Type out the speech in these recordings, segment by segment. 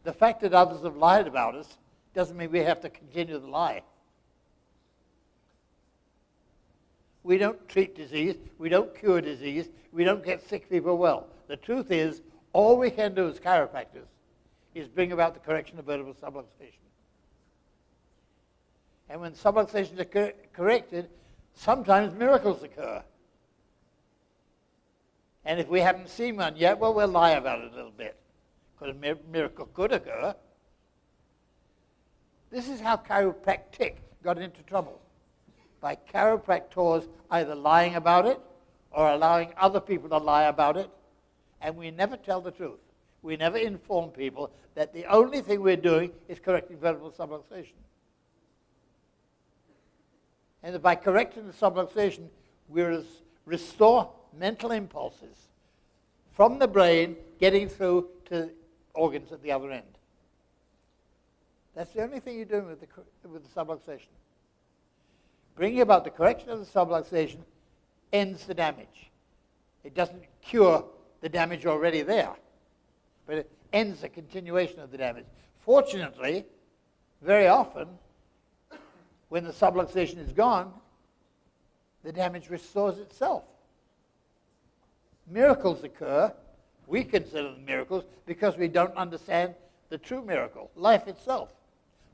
The fact that others have lied about us doesn't mean we have to continue the lie. We don't treat disease. We don't cure disease. We don't get sick people well. The truth is, all we can do as chiropractors is bring about the correction of vertebral subluxation. And when subluxations are corrected, sometimes miracles occur. And if we haven't seen one yet, well, we'll lie about it a little bit, because a miracle could occur. This is how chiropractic got into trouble, by chiropractors either lying about it or allowing other people to lie about it, and we never tell the truth. We never inform people that the only thing we're doing is correcting vertebral subluxation. And that by correcting the subluxation, we restore mental impulses from the brain getting through to organs at the other end. That's the only thing you're doing with the subluxation. Bringing about the correction of the subluxation ends the damage. It doesn't cure the damage already there, but it ends the continuation of the damage. Fortunately, very often, when the subluxation is gone, the damage restores itself. Miracles occur. We consider them miracles because we don't understand the true miracle, life itself.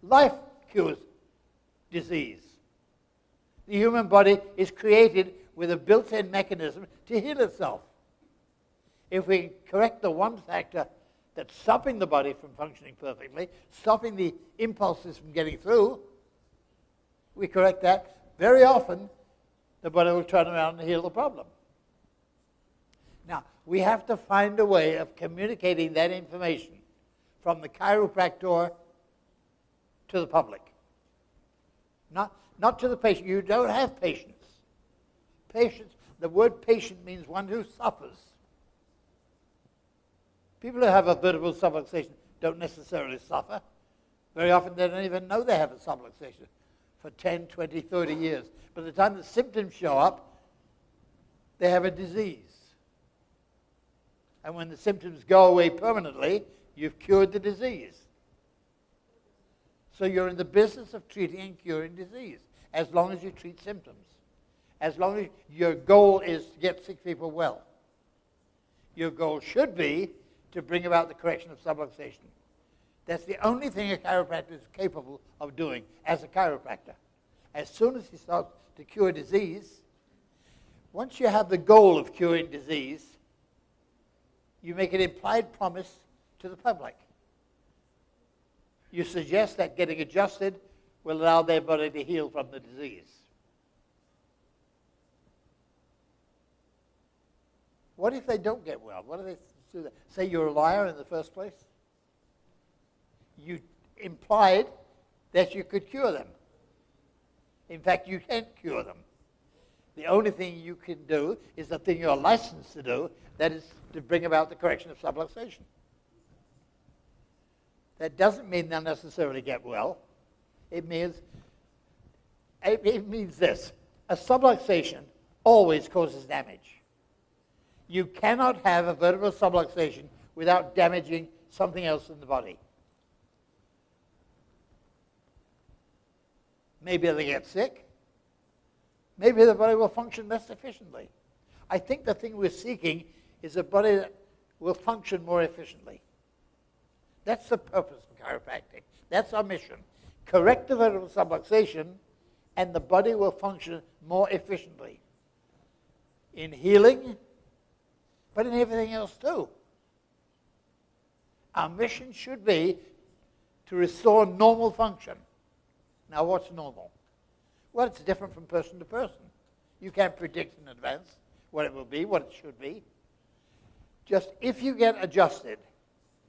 Life cures disease. The human body is created with a built-in mechanism to heal itself. If we correct the one factor that's stopping the body from functioning perfectly, stopping the impulses from getting through, we correct that, very often the body will turn around and heal the problem. Now, we have to find a way of communicating that information from the chiropractor to the public. Not to the patient. You don't have patients. Patients, the word patient means one who suffers. People who have a vertebral subluxation don't necessarily suffer. Very often they don't even know they have a subluxation for 10, 20, 30 years. By the time the symptoms show up, they have a disease. And when the symptoms go away permanently, you've cured the disease. So you're in the business of treating and curing disease, as long as you treat symptoms. As long as your goal is to get sick people well. Your goal should be to bring about the correction of subluxation. That's the only thing a chiropractor is capable of doing as a chiropractor. As soon as he starts to cure disease, once you have the goal of curing disease, you make an implied promise to the public. You suggest that getting adjusted will allow their body to heal from the disease. What if they don't get well? What do they do? Say you're a liar in the first place? You implied that you could cure them. In fact, you can't cure them. The only thing you can do is the thing you're licensed to do, that is to bring about the correction of subluxation. That doesn't mean they'll necessarily get well. It means this. A subluxation always causes damage. You cannot have a vertebral subluxation without damaging something else in the body. Maybe they'll get sick. Maybe the body will function less efficiently. I think the thing we're seeking is a body that will function more efficiently. That's the purpose of chiropractic. That's our mission. Correct the vertebral subluxation, and the body will function more efficiently in healing, but in everything else too. Our mission should be to restore normal function. Now, what's normal? Well, it's different from person to person. You can't predict in advance what it will be, what it should be. Just if you get adjusted,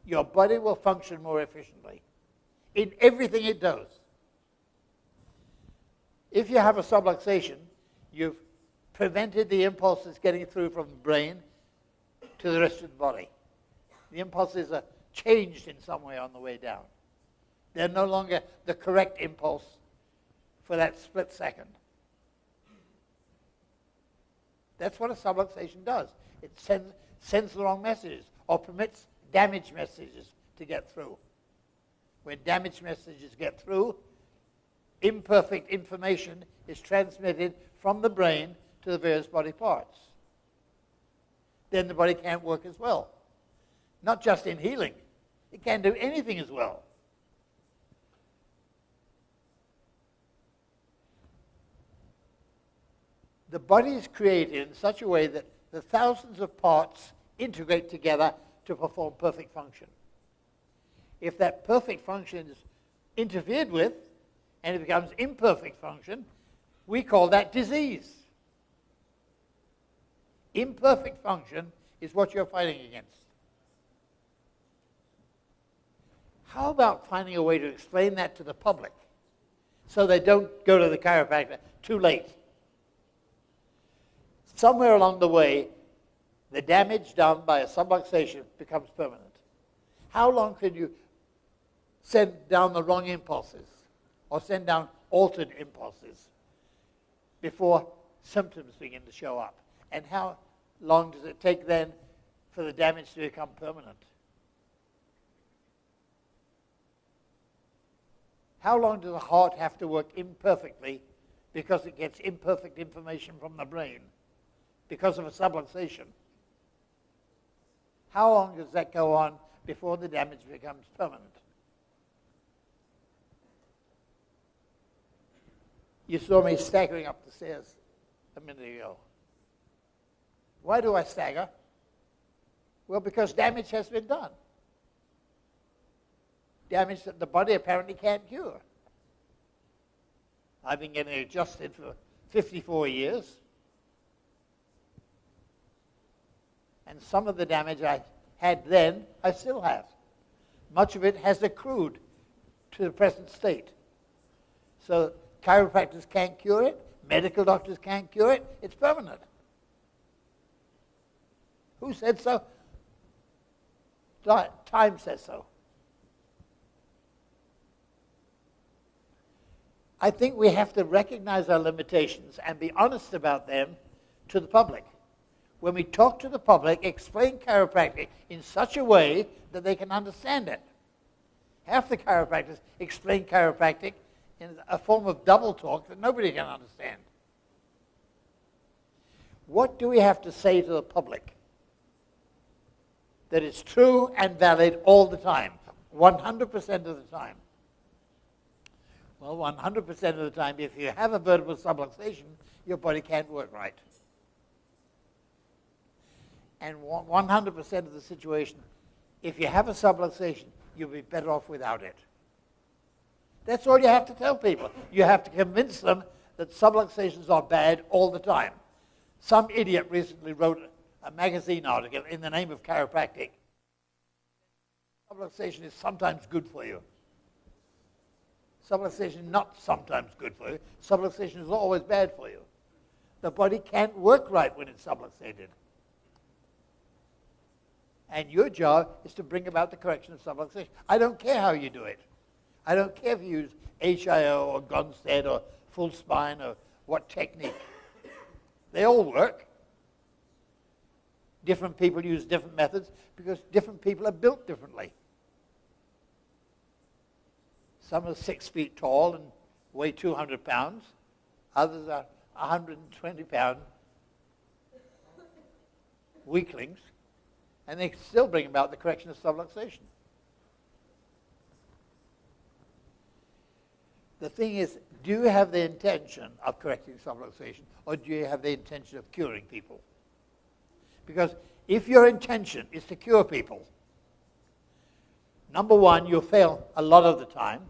your body will function more efficiently in everything it does. If you have a subluxation, you've prevented the impulses getting through from the brain to the rest of the body. The impulses are changed in some way on the way down. They're no longer the correct impulse for that split second. That's what a subluxation does. It sends the wrong messages or permits damaged messages to get through. When damaged messages get through, imperfect information is transmitted from the brain to the various body parts. Then the body can't work as well. Not just in healing. It can't do anything as well. The body is created in such a way that the thousands of parts integrate together to perform perfect function. If that perfect function is interfered with and it becomes imperfect function, we call that disease. Imperfect function is what you're fighting against. How about finding a way to explain that to the public so they don't go to the chiropractor too late? Somewhere along the way, the damage done by a subluxation becomes permanent. How long can you send down the wrong impulses or send down altered impulses before symptoms begin to show up? And how long does it take then for the damage to become permanent? How long does the heart have to work imperfectly because it gets imperfect information from the brain because of a subluxation? How long does that go on before the damage becomes permanent? You saw me staggering up the stairs a minute ago. Why do I stagger? Well, because damage has been done. Damage that the body apparently can't cure. I've been getting adjusted for 54 years. And some of the damage I had then, I still have. Much of it has accrued to the present state. So chiropractors can't cure it. Medical doctors can't cure it. It's permanent. Who said so? Time says so. I think we have to recognize our limitations and be honest about them to the public. When we talk to the public, explain chiropractic in such a way that they can understand it. Half the chiropractors explain chiropractic in a form of double talk that nobody can understand. What do we have to say to the public that is true and valid all the time, 100% of the time? Well, 100% of the time, if you have a vertebral subluxation, your body can't work right. And 100% of the situation, if you have a subluxation, you'll be better off without it. That's all you have to tell people. You have to convince them that subluxations are bad all the time. Some idiot recently wrote a magazine article in the name of chiropractic. Subluxation is sometimes good for you. Subluxation is not sometimes good for you. Subluxation is always bad for you. The body can't work right when it's subluxated. And your job is to bring about the correction of subluxation. I don't care how you do it. I don't care if you use HIO or Gonstead or full spine or what technique. They all work. Different people use different methods because different people are built differently. Some are 6 feet tall and weigh 200 pounds. Others are 120-pound weaklings. And they still bring about the correction of subluxation. The thing is, do you have the intention of correcting subluxation, or do you have the intention of curing people? Because if your intention is to cure people, number one, you'll fail a lot of the time.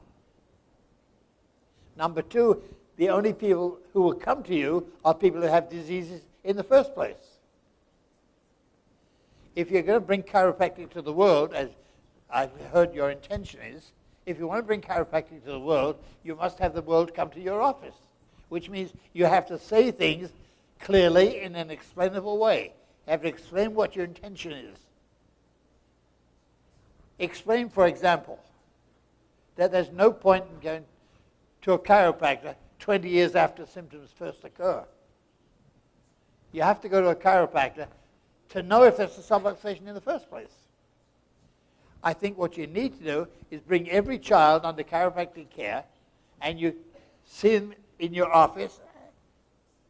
Number two, the only people who will come to you are people who have diseases in the first place. If you're going to bring chiropractic to the world, as I've heard your intention is, if you want to bring chiropractic to the world, you must have the world come to your office, which means you have to say things clearly in an explainable way. You have to explain what your intention is. Explain, for example, that there's no point in going to a chiropractor 20 years after symptoms first occur. You have to go to a chiropractor to know if there's a subluxation in the first place. I think what you need to do is bring every child under chiropractic care, and you see them in your office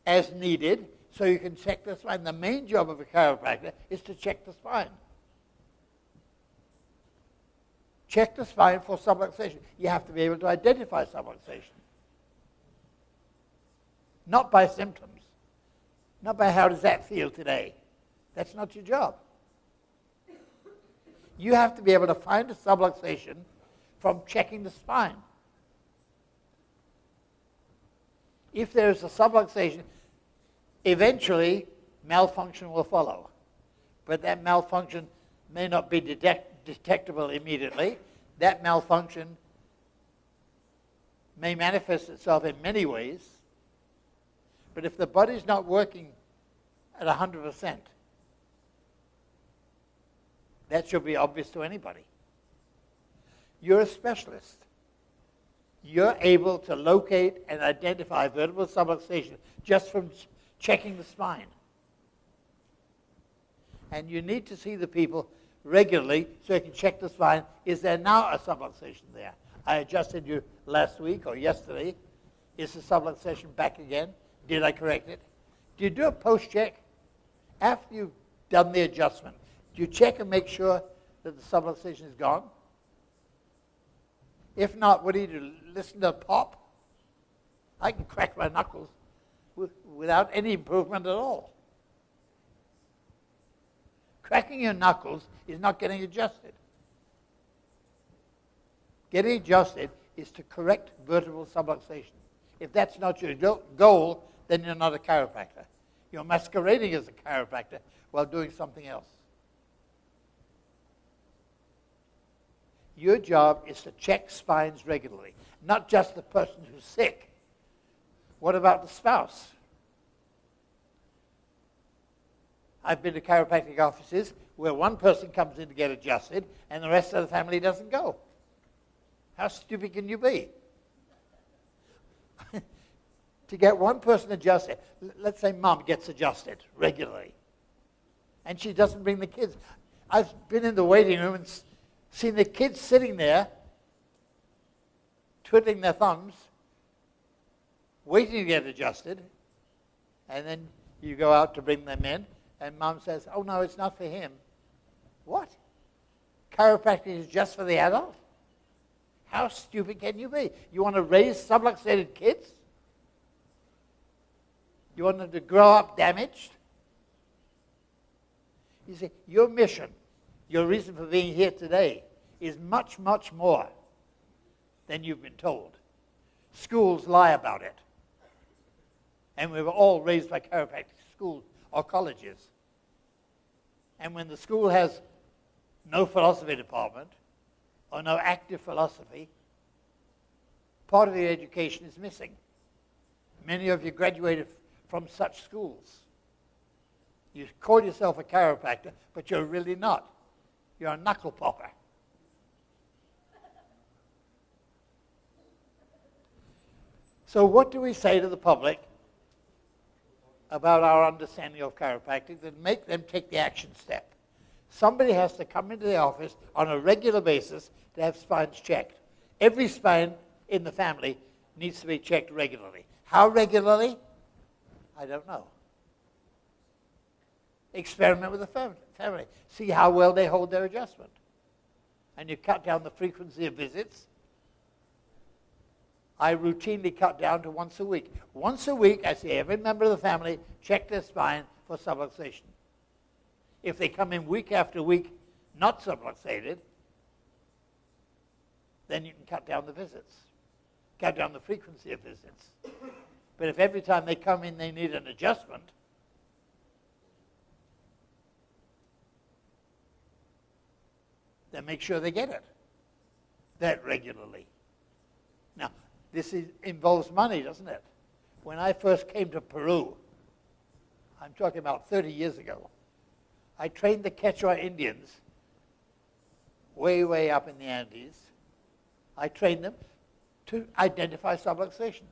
as needed, so you can check the spine. The main job of a chiropractor is to check the spine. Check the spine for subluxation. You have to be able to identify subluxation. Not by symptoms. Not by how does that feel today. That's not your job. You have to be able to find a subluxation from checking the spine. If there is a subluxation, eventually malfunction will follow. But that malfunction may not be detectable immediately. That malfunction may manifest itself in many ways. But if the body's not working at 100%, that should be obvious to anybody. You're a specialist. You're able to locate and identify vertebral subluxation just from checking the spine. And you need to see the people regularly so you can check the spine. Is there now a subluxation there? I adjusted you last week or yesterday. Is the subluxation back again? Did I correct it? Do you do a post-check? After you've done the adjustment, do you check and make sure that the subluxation is gone? If not, what do you do? Listen to a pop? I can crack my knuckles without any improvement at all. Cracking your knuckles is not getting adjusted. Getting adjusted is to correct vertebral subluxation. If that's not your goal, then you're not a chiropractor. You're masquerading as a chiropractor while doing something else. Your job is to check spines regularly, not just the person who's sick. What about the spouse? I've been to chiropractic offices where one person comes in to get adjusted and the rest of the family doesn't go. How stupid can you be? To get one person adjusted, let's say mom gets adjusted regularly, and she doesn't bring the kids. I've been in the waiting room and seen the kids sitting there, twiddling their thumbs, waiting to get adjusted, and then you go out to bring them in, and mom says, oh no, it's not for him. What? Chiropractic is just for the adult? How stupid can you be? You want to raise subluxated kids? You want them to grow up damaged? You see, your mission, your reason for being here today is much, much more than you've been told. Schools lie about it. And we were all raised by chiropractic schools or colleges. And when the school has no philosophy department or no active philosophy, part of your education is missing. Many of you graduated from such schools. You call yourself a chiropractor, but you're really not. You're a knuckle popper. So what do we say to the public about our understanding of chiropractic that make them take the action step? Somebody has to come into the office on a regular basis to have spines checked. Every spine in the family needs to be checked regularly. How regularly? I don't know. Experiment with the family. See how well they hold their adjustment. And you cut down the frequency of visits. I routinely cut down to once a week. Once a week, I see every member of the family check their spine for subluxation. If they come in week after week not subluxated, then you can cut down the visits, cut down the frequency of visits. But if every time they come in they need an adjustment, then make sure they get it that regularly. Now, this involves money, doesn't it? When I first came to Peru, I'm talking about 30 years ago, I trained the Quechua Indians way, way up in the Andes. I trained them to identify subluxation.